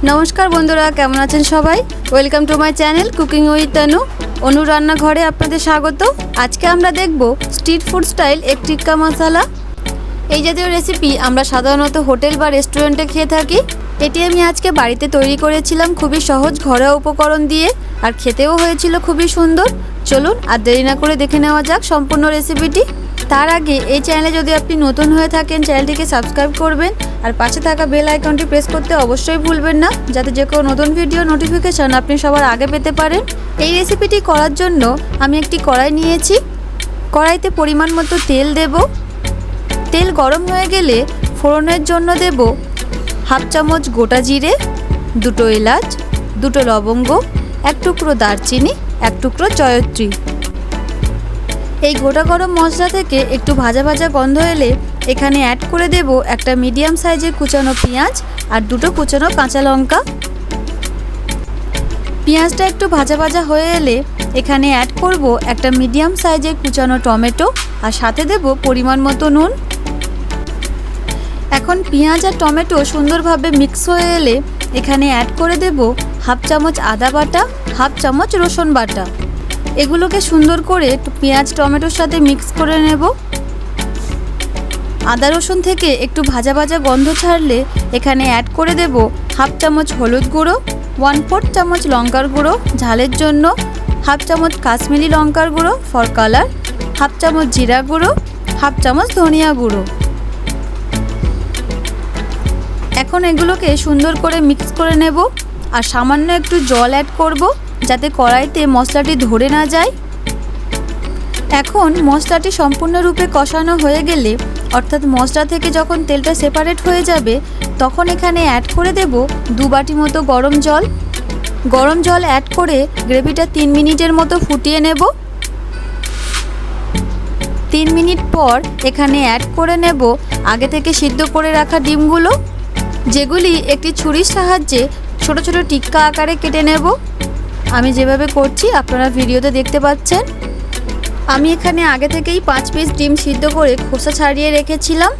नमस्कार बंधुरा केमन आছেন सबाई welcome to my channel cooking with Tanu অনু রান্নাঘরে আপনাদের স্বাগত। আজকে আমরা দেখব স্ট্রিট ফুড স্টাইল এক টিক্কা মশলা। এই জাতীয় রেসিপি আমরা সাধারণত হোটেল বা রেস্টুরেন্টে খেয়ে থাকি। এটি আমি আজকে বাড়িতে তৈরি করেছিলাম খুবই সহজ ঘরোয়া উপকরণ দিয়ে, আর খেতেও হয়েছিল খুবই সুন্দর। চলুন আর দেরি না করে দেখে নেওয়া যাক সম্পূর্ণ রেসিপিটি। তার আগে এই চ্যানেলে যদি আপনি নতুন হয়ে থাকেন চ্যানেলটিকে সাবস্ক্রাইব করবেন, আর পাশে থাকা বেল আইকনটি প্রেস করতে অবশ্যই ভুলবেন না, যাতে যে কোনো নতুন ভিডিও নোটিফিকেশন আপনি সবার আগে পেতে পারেন। এই রেসিপিটি করার জন্য আমি একটি কড়াই নিয়েছি। কড়াইতে পরিমাণ মতো তেল দেব। তেল গরম হয়ে গেলে ফোড়নের জন্য দেব হাফ চামচ গোটা জিরে, দুটো এলাচ, দুটো লবঙ্গ, এক টুকরো দারচিনি, এক টুকরো জয়ত্রী। এই গোটা গরম মশলা থেকে একটু ভাজা ভাজা গন্ধ এলে এখানে অ্যাড করে দেব একটা মিডিয়াম সাইজের কুচানো পেঁয়াজ আর দুটো কুচানো কাঁচা লঙ্কা। পেঁয়াজটা একটু ভাজা ভাজা হয়ে এলে এখানে অ্যাড করব একটা মিডিয়াম সাইজের কুচানো টমেটো, আর সাথে দেব পরিমাণ মতো নুন। এখন পেঁয়াজ আর টমেটো সুন্দরভাবে মিক্স হয়ে এলে এখানে অ্যাড করে দেব হাফ চামচ আদা বাটা, হাফ চামচ রসুন বাটা। এগুলোকে সুন্দর করে পেঁয়াজ টমেটোর সাথে মিক্স করে নেব। আদা রসুন থেকে একটু ভাজা ভাজা গন্ধ ছাড়লে এখানে অ্যাড করে দেব হাফ চামচ হলুদ গুঁড়ো, 1/4 চামচ লঙ্কার গুঁড়ো ঝালের জন্য, হাফ চামচ কাশ্মীরি লঙ্কার গুঁড়ো ফর কালার, হাফ চামচ জিরা গুঁড়ো, হাফ চামচ ধনিয়া গুঁড়ো। এখন এগুলোকে সুন্দর করে মিক্স করে নেব, আর সামান্য একটু জল অ্যাড করব যাতে কড়াইতে মশলাটি ধরে না যায়। এখন মশলাটি সম্পূর্ণরূপে কষানো হয়ে গেলে, অর্থাৎ মশলা থেকে যখন তেলটা সেপারেট হয়ে যাবে, তখন এখানে অ্যাড করে দেব 2 বাটি মতো গরম জল। গরম জল অ্যাড করে গ্রেভিটা 3 মিনিটের মতো ফুটিয়ে নেব। 3 মিনিট পর এখানে অ্যাড করে নেব আগে থেকে সিদ্ধ করে রাখা ডিমগুলো, যেগুলি একটি ছুরির সাহায্যে ছোট ছোট টিক্কা আকারে কেটে নেব। আমি যেভাবে করছি আপনারা ভিডিওতে দেখতে পাচ্ছেন। আমি এখানে আগে থেকেই 5 পিস ডিম সিদ্ধ করে খোসা ছাড়িয়ে রেখেছিলাম।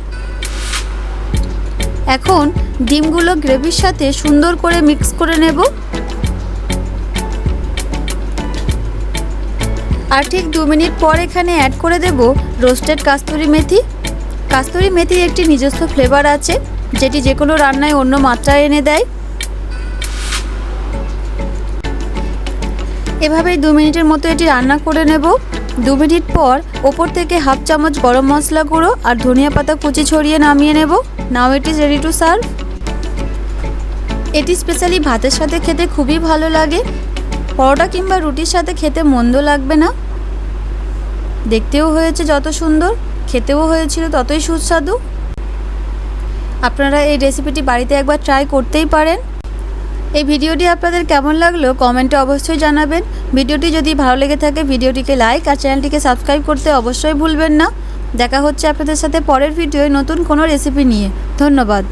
এখন ডিমগুলো গ্রেভির সাথে সুন্দর করে মিক্স করে নেব। আর ঠিক 2 মিনিট পর এখানে অ্যাড করে দেব রোস্টেড কাস্তুরি মেথি। কাস্তুরি মেথির একটি নিজস্ব ফ্লেভার আছে, যেটি যে কোনো রান্নায় অন্য মাত্রা এনে দেয়। এভাবেই 2 মিনিটের মতো এটি রান্না করে নেব। 2 মিনিট পর ওপর থেকে হাফ চামচ গরম মশলা গুঁড়ো আর ধনিয়া পাতা কুচি ছড়িয়ে নামিয়ে নেব। Now it is ready to serve. এটি স্পেশালি ভাতের সাথে খেতে খুবই ভালো লাগে। পরোটা কিংবা রুটির সাথে খেতে মন্দ লাগবে না। দেখতেও হয়েছে যত সুন্দর, খেতেও হয়েছিল ততই সুস্বাদু। আপনারা এই রেসিপিটি বাড়িতে একবার ট্রাই করতেই পারেন। এই ভিডিওটি আপনাদের কেমন লাগলো কমেন্টে অবশ্যই জানাবেন। ভিডিওটি যদি ভালো লেগে থাকে ভিডিওটিকে লাইক আর চ্যানেলটিকে সাবস্ক্রাইব করতে অবশ্যই ভুলবেন না। দেখা হচ্ছে আপনাদের সাথে পরের ভিডিওয় নতুন কোনো রেসিপি নিয়ে। ধন্যবাদ।